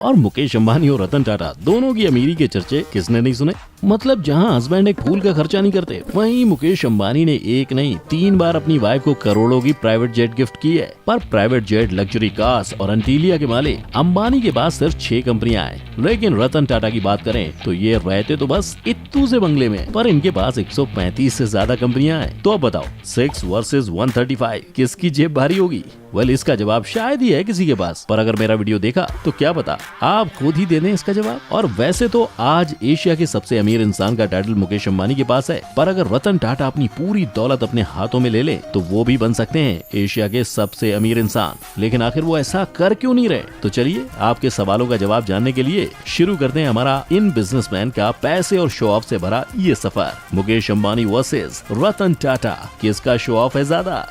और मुकेश अंबानी और रतन टाटा दोनों की अमीरी के चर्चे किसने नहीं सुने। मतलब जहां हस्बैंड एक फूल का खर्चा नहीं करते, वहीं मुकेश अंबानी ने एक नहीं 3 बार अपनी वाइफ को करोड़ों की प्राइवेट जेट गिफ्ट की है। पर प्राइवेट जेट, लग्जरी कार्स और अंटीलिया के मालिक अंबानी के पास सिर्फ 6 कंपनियां हैं। लेकिन रतन टाटा की बात करें तो ये रहते तो बस इत्तू से बंगले में, पर इनके पास 135 से ज्यादा कंपनियां हैं। तो अब बताओ 6 वर्सेस 135 किसकी जेब भारी होगी? वेल, इसका जवाब शायद ही है किसी के पास, पर अगर मेरा वीडियो देखा तो क्या पता आप खुद ही दे दें इसका जवाब। और वैसे तो आज एशिया के सबसे अमीर इंसान का टाइटल मुकेश अंबानी के पास है, पर अगर रतन टाटा अपनी पूरी दौलत अपने हाथों में ले ले तो वो भी बन सकते हैं एशिया के सबसे अमीर इंसान। लेकिन आखिर वो ऐसा कर क्यों नहीं रहे? तो चलिए आपके सवालों का जवाब जानने के लिए शुरू करते हैं हमारा इन बिजनेसमैन का पैसे और शो ऑफ से भरा ये सफर। मुकेश अंबानी वर्सेस रतन टाटा, किसका शो ऑफ है ज्यादा?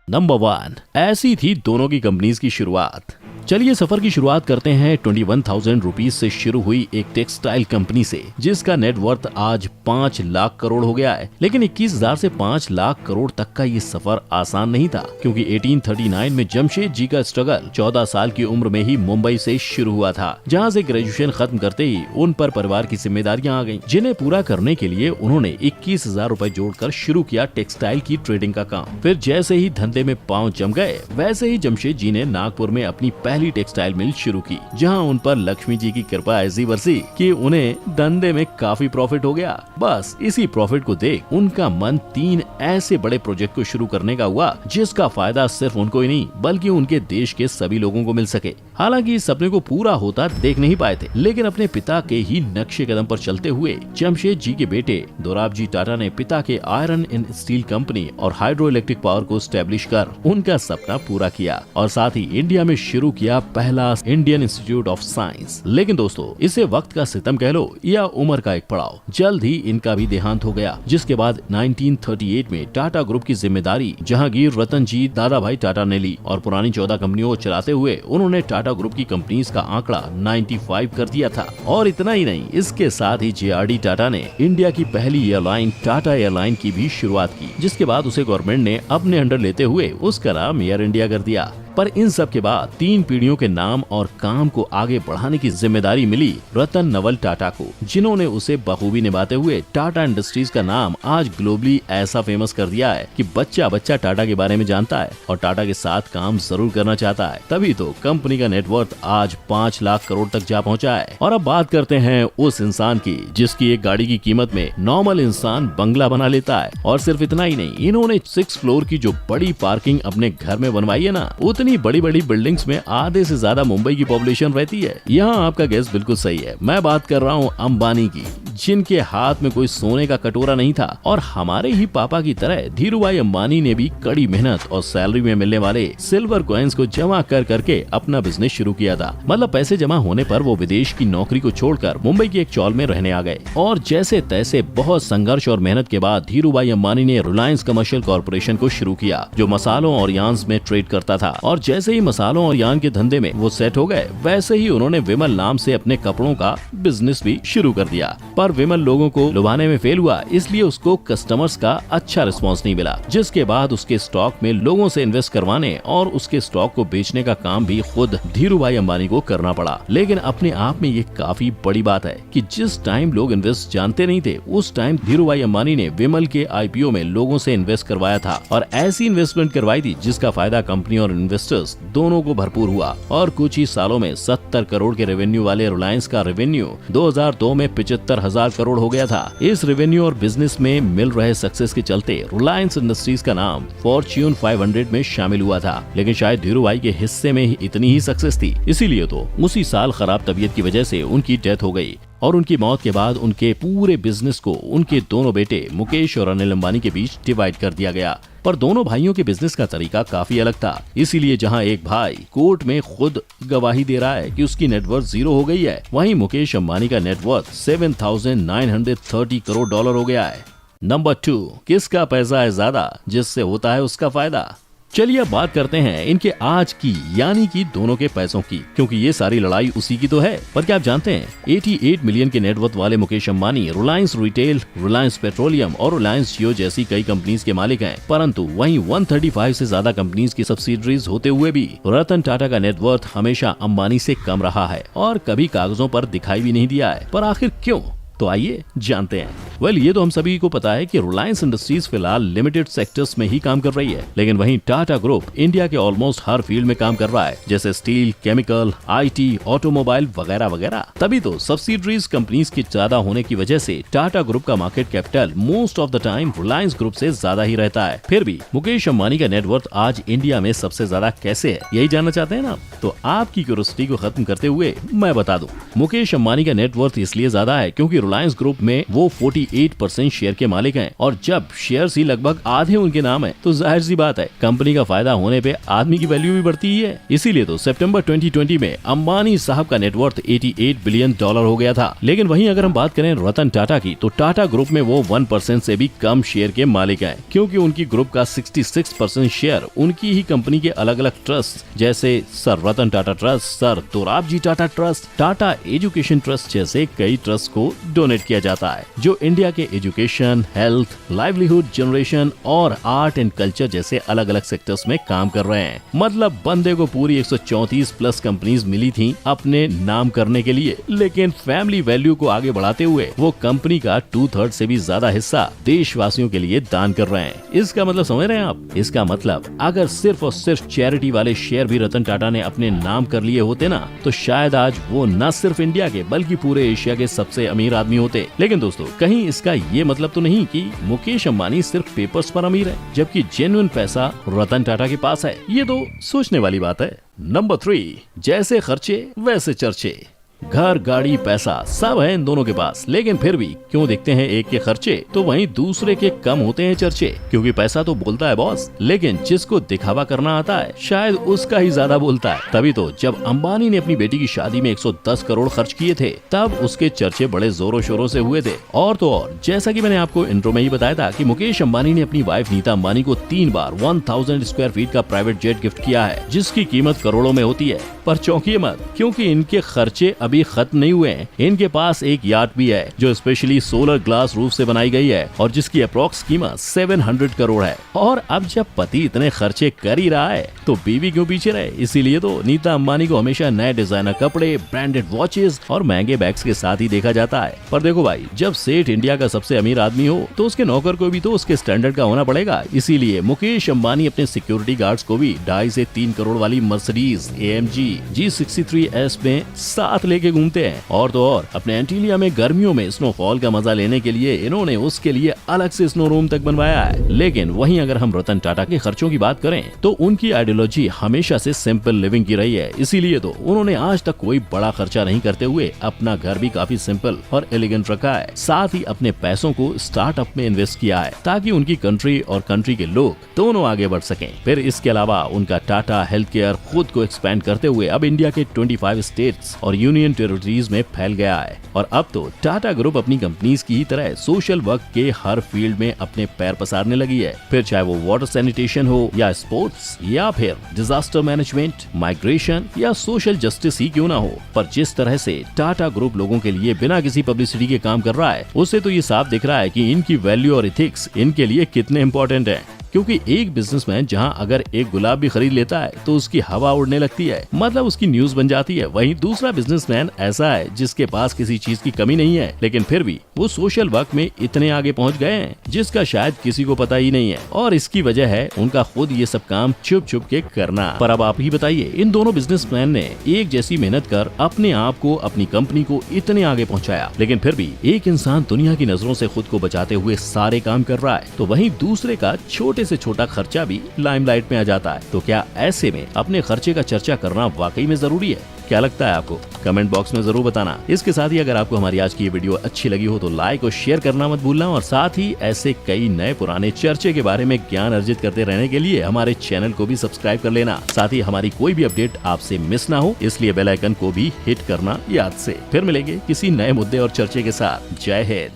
नंबर 1, ऐसी थी दोनों की कंपनीज की शुरुआत। चलिए सफर की शुरुआत करते हैं 21,000 रुपीज से शुरू हुई एक टेक्सटाइल कंपनी से, जिसका नेटवर्थ आज 5 लाख करोड़ हो गया है। लेकिन 21,000 से 5 लाख करोड़ तक का ये सफर आसान नहीं था, क्योंकि 1839 में जमशेद जी का स्ट्रगल 14 साल की उम्र में ही मुंबई से शुरू हुआ था, जहां से ग्रेजुएशन खत्म करते ही उन पर परिवार की जिम्मेदारियां आ गईं, जिन्हें पूरा करने के लिए उन्होंने 21,000 रुपए जोड़कर शुरू किया टेक्सटाइल की ट्रेडिंग का काम। फिर जैसे ही धंधे में पांव जम गए, वैसे ही जमशेद जी ने नागपुर में अपनी पहली टेक्सटाइल मिल शुरू की, जहां उन पर लक्ष्मी जी की कृपा ऐसी बरसी कि उन्हें धंधे में काफी प्रॉफिट हो गया। बस इसी प्रॉफिट को देख उनका मन 3 ऐसे बड़े प्रोजेक्ट को शुरू करने का हुआ, जिसका फायदा सिर्फ उनको ही नहीं बल्कि उनके देश के सभी लोगों को मिल सके। हालांकि इस सपने को पूरा होता देख नहीं पाए थे, लेकिन अपने पिता के ही नक्शे कदम पर चलते हुए जमशेद जी के बेटे दोराबजी टाटा ने पिता के आयरन एंड स्टील कंपनी और हाइड्रो इलेक्ट्रिक पावर को स्टैब्लिश कर उनका सपना पूरा किया, और साथ ही इंडिया में शुरू किया पहला इंडियन इंस्टीट्यूट ऑफ साइंस। लेकिन दोस्तों, इसे वक्त का सितम कह लो या उम्र का एक पड़ाव, जल्द ही इनका भी देहांत हो गया, जिसके बाद 1938 में टाटा ग्रुप की जिम्मेदारी जहांगीर रतन जी दादा भाई टाटा ने ली, और पुरानी 14 कंपनियों को चलाते हुए उन्होंने टाटा ग्रुप की कंपनीज का आंकड़ा 95 कर दिया था। और इतना ही नहीं, इसके साथ ही JRD टाटा ने इंडिया की पहली एयरलाइन टाटा एयरलाइन की भी शुरुआत की, जिसके बाद उसे गवर्नमेंट ने अपने अंडर लेते हुए उसका नाम एयर इंडिया कर दिया। पर इन सब के बाद 3 पीढ़ियों के नाम और काम को आगे बढ़ाने की जिम्मेदारी मिली रतन नवल टाटा को, जिन्होंने उसे बखूबी निभाते हुए टाटा इंडस्ट्रीज का नाम आज ग्लोबली ऐसा फेमस कर दिया है कि बच्चा बच्चा टाटा के बारे में जानता है और टाटा के साथ काम जरूर करना चाहता है। तभी तो कंपनी का नेटवर्थ आज 5 लाख करोड़ तक जा पहुंचा है। और अब बात करते हैं उस इंसान की जिसकी एक गाड़ी की कीमत में नॉर्मल इंसान बंगला बना लेता है। और सिर्फ इतना ही नहीं, इन्होंने 6 फ्लोर की जो बड़ी पार्किंग अपने घर में बनवाई है ना, इतनी बड़ी बड़ी बिल्डिंग्स में आधे से ज्यादा मुंबई की पॉपुलेशन रहती है। यहाँ आपका गैस बिल्कुल सही है, मैं बात कर रहा हूँ अंबानी की, जिनके हाथ में कोई सोने का कटोरा नहीं था। और हमारे ही पापा की तरह धीरूभाई अंबानी ने भी कड़ी मेहनत और सैलरी में मिलने वाले सिल्वर कॉइन्स को जमा कर करके अपना बिजनेस शुरू किया था। मतलब पैसे जमा होने पर वो विदेश की नौकरी को छोड़कर मुंबई की एक चौल में रहने आ गए, और जैसे तैसे बहुत संघर्ष और मेहनत के बाद धीरूभाई अंबानी ने रिलायंस कमर्शियल कॉर्पोरेशन को शुरू किया, जो मसालों और यार्न्स में ट्रेड करता था। और जैसे ही मसालों और यार्न के धंधे में वो सेट हो गए, वैसे ही उन्होंने विमल नाम से अपने कपड़ों का बिजनेस भी शुरू कर दिया। पर विमल लोगों को लुभाने में फेल हुआ, इसलिए उसको कस्टमर्स का अच्छा रिस्पांस नहीं मिला, जिसके बाद उसके स्टॉक में लोगों से इन्वेस्ट करवाने और उसके स्टॉक को बेचने का काम भी खुद धीरूभाई अंबानी को करना पड़ा। लेकिन अपने आप में ये काफी बड़ी बात है कि जिस टाइम लोग इन्वेस्ट जानते नहीं थे, उस टाइम धीरूभाई अंबानी ने विमल के IPO में लोगों से इन्वेस्ट करवाया था, और ऐसी इन्वेस्टमेंट करवाई थी जिसका फायदा कंपनी और इन्वेस्टर्स दोनों को भरपूर हुआ। और कुछ ही सालों में 70 करोड़ के रेवेन्यू वाले रिलायंस का रेवेन्यू 2002 में 75,000 करोड़ हो गया था। इस रेवेन्यू और बिजनेस में मिल रहे सक्सेस के चलते रिलायंस इंडस्ट्रीज का नाम फॉर्च्यून 500 में शामिल हुआ था। लेकिन शायद धीरूभाई के हिस्से में ही इतनी ही सक्सेस थी, इसीलिए तो उसी साल खराब तबीयत की वजह से उनकी डेथ हो गई। और उनकी मौत के बाद उनके पूरे बिजनेस को उनके दोनों बेटे मुकेश और अनिल अंबानी के बीच डिवाइड कर दिया गया। पर दोनों भाइयों के बिजनेस का तरीका काफी अलग था, इसीलिए जहां एक भाई कोर्ट में खुद गवाही दे रहा है कि उसकी नेटवर्थ 0 हो गई है, वहीं मुकेश अंबानी का नेटवर्थ 7,930 करोड़ डॉलर हो गया है। नंबर 2, किसका पैसा है ज्यादा जिससे होता है उसका फायदा? चलिए अब बात करते हैं इनके आज की यानी कि दोनों के पैसों की, क्योंकि ये सारी लड़ाई उसी की तो है। पर क्या आप जानते हैं 88 मिलियन के नेटवर्थ वाले मुकेश अंबानी रिलायंस रिटेल, रिलायंस पेट्रोलियम और रिलायंस जियो जैसी कई कंपनीज के मालिक हैं, परंतु वहीं 135 से ज्यादा कंपनीज की सब्सिडरीज होते हुए भी रतन टाटा का नेटवर्थ हमेशा अंबानी से कम रहा है और कभी कागजों पर दिखाई भी नहीं दिया है। पर आखिर क्यों? तो आइए जानते हैं। ये तो हम सभी को पता है कि रिलायंस इंडस्ट्रीज फिलहाल लिमिटेड सेक्टर्स में ही काम कर रही है, लेकिन वहीं टाटा ग्रुप इंडिया के ऑलमोस्ट हर फील्ड में काम कर रहा है, जैसे स्टील, केमिकल, आईटी, ऑटोमोबाइल वगैरह वगैरह। तभी तो सब्सिडरीज कंपनीज की ज्यादा होने की वजह से टाटा ग्रुप का market capital most of the time Reliance group से ज्यादा ही रहता है। फिर भी मुकेश अंबानी का नेटवर्थ आज इंडिया में सबसे ज्यादा कैसे है, यही जानना चाहते हैं ना? तो आपकी क्यूरियोसिटी को खत्म करते हुए मैं बता दूं, मुकेश अंबानी का नेटवर्थ इसलिए ज्यादा है क्योंकि रिलायंस ग्रुप में वो 48% शेयर के मालिक हैं, और जब शेयर्स ही लगभग आधे उनके नाम है तो जाहिर सी बात है कंपनी का फायदा होने पे आदमी की वैल्यू भी बढ़ती ही है। इसीलिए तो सितंबर 2020 में अंबानी साहब का नेटवर्थ $88 बिलियन हो गया था। लेकिन वहीं अगर हम बात करें रतन टाटा की, तो टाटा ग्रुप में वो 1% से भी कम शेयर के मालिक हैं, क्योंकि उनकी ग्रुप का 66% शेयर उनकी ही कंपनी के अलग अलग ट्रस्ट जैसे sir Ratan Tata trust, sir Dorabji Tata trust, Tata education trust जैसे कई ट्रस्ट को डोनेट किया जाता है, जो इंडिया के एजुकेशन, हेल्थ, लाइवलीहुड जनरेशन और आर्ट एंड कल्चर जैसे अलग अलग सेक्टर्स में काम कर रहे हैं। मतलब बंदे को पूरी 134 प्लस कंपनीज मिली थी अपने नाम करने के लिए, लेकिन फैमिली वैल्यू को आगे बढ़ाते हुए वो कंपनी का 2/3 से भी ज्यादा हिस्सा देशवासियों के लिए दान कर रहे हैं। इसका मतलब समझ रहे हैं आप? इसका मतलब अगर सिर्फ और सिर्फ चैरिटी वाले शेयर भी रतन टाटा ने अपने नाम कर लिए होते ना, तो शायद आज वो न सिर्फ इंडिया के बल्कि पूरे एशिया के सबसे अमीर आदमी होते। लेकिन दोस्तों, कहीं इसका ये मतलब तो नहीं कि मुकेश अंबानी सिर्फ पेपर्स पर अमीर है, जबकि जेन्युइन पैसा रतन टाटा के पास है? ये तो सोचने वाली बात है। नंबर 3, जैसे खर्चे वैसे चर्चे। घर, गाड़ी, पैसा सब है इन दोनों के पास, लेकिन फिर भी क्यों देखते हैं एक के खर्चे तो वहीं दूसरे के कम होते हैं चर्चे? क्योंकि पैसा तो बोलता है बॉस, लेकिन जिसको दिखावा करना आता है शायद उसका ही ज्यादा बोलता है। तभी तो जब अंबानी ने अपनी बेटी की शादी में 110 करोड़ खर्च किए थे, तब उसके चर्चे बड़े जोरों शोरों से हुए थे। और तो और, जैसा कि मैंने आपको इंट्रो में ही बताया था कि मुकेश अंबानी ने अपनी वाइफ नीता अंबानी को 3 बार 1000 स्क्वायर फीट का प्राइवेट जेट गिफ्ट किया है, जिसकी कीमत करोड़ों में होती है। पर चौंकिए मत, क्योंकि इनके खर्चे अभी खत्म नहीं हुए हैं। इनके पास एक याट भी है जो स्पेशली सोलर ग्लास रूफ से बनाई गई है और जिसकी अप्रॉक्स कीमत 700 करोड़ है। और अब जब पति इतने खर्चे कर ही रहा है तो बीवी क्यों पीछे रहे? इसीलिए तो नीता अंबानी को हमेशा नए डिजाइनर कपड़े, ब्रांडेड वॉचेस और महंगे बैग्स के साथ ही देखा जाता है। पर देखो भाई, जब सेठ इंडिया का सबसे अमीर आदमी हो तो उसके नौकर को भी तो उसके स्टैंडर्ड का होना पड़ेगा। इसीलिए मुकेश अंबानी अपने सिक्योरिटी गार्ड्स को भी 2.5 से 3 करोड़ वाली मर्सिडीज AMG G63S में साथ लेके घूमते हैं। और तो और, अपने एंटीलिया में गर्मियों में स्नोफॉल का मजा लेने के लिए इन्होंने उसके लिए अलग से स्नो रूम तक बनवाया है। लेकिन वहीं अगर हम रतन टाटा के खर्चों की बात करें तो उनकी आइडियोलॉजी हमेशा से सिंपल लिविंग की रही है। इसीलिए तो उन्होंने आज तक कोई बड़ा खर्चा नहीं करते हुए अपना घर भी काफी सिंपल और एलिगेंट रखा है। साथ ही अपने पैसों को स्टार्टअप में इन्वेस्ट किया है ताकि उनकी कंट्री और कंट्री के लोग दोनों आगे बढ़ सकें। फिर इसके अलावा उनका टाटा हेल्थ केयर खुद को एक्सपेंड करते हुए अब इंडिया के 25 स्टेट्स और यूनियन टेरिटरीज में फैल गया है। और अब तो टाटा ग्रुप अपनी कंपनीज की ही तरह सोशल वर्क के हर फील्ड में अपने पैर पसारने लगी है। फिर चाहे वो वाटर सैनिटेशन हो या स्पोर्ट्स या फिर डिजास्टर मैनेजमेंट, माइग्रेशन या सोशल जस्टिस ही क्यों ना हो, पर जिस तरह से टाटा ग्रुप लोगों के लिए बिना किसी पब्लिसिटी के काम कर रहा है, उससे तो ये साफ दिख रहा है कि इनकी वैल्यू और इथिक्स इनके लिए कितने इम्पोर्टेंट है। क्योंकि एक बिजनेसमैन जहां अगर एक गुलाब भी खरीद लेता है तो उसकी हवा उड़ने लगती है, मतलब उसकी न्यूज बन जाती है। वहीं दूसरा बिजनेसमैन ऐसा है जिसके पास किसी चीज की कमी नहीं है, लेकिन फिर भी वो सोशल वर्क में इतने आगे पहुंच गए हैं जिसका शायद किसी को पता ही नहीं है। और इसकी वजह है उनका खुद ये सब काम छुप छुप के करना। पर अब आप ही बताइए, इन दोनों बिजनेसमैन ने एक जैसी मेहनत कर अपने आप को, अपनी कंपनी को इतने आगे पहुँचाया, लेकिन फिर भी एक इंसान दुनिया की नजरों से खुद को बचाते हुए सारे काम कर रहा है, तो वहीं दूसरे का छोटे से छोटा खर्चा भी लाइमलाइट में आ जाता है। तो क्या ऐसे में अपने खर्चे का चर्चा करना वाकई में जरूरी है? क्या लगता है आपको? कमेंट बॉक्स में जरूर बताना। इसके साथ ही अगर आपको हमारी आज की ये वीडियो अच्छी लगी हो तो लाइक और शेयर करना मत भूलना, और साथ ही ऐसे कई नए पुराने चर्चे के बारे में ज्ञान अर्जित करते रहने के लिए हमारे चैनल को भी सब्सक्राइब कर लेना। साथ ही हमारी कोई भी अपडेट आपसे मिस ना हो, इसलिए बेल आइकन को भी हिट करना याद से। फिर मिलेंगे किसी नए मुद्दे और चर्चे के साथ। जय हिंद।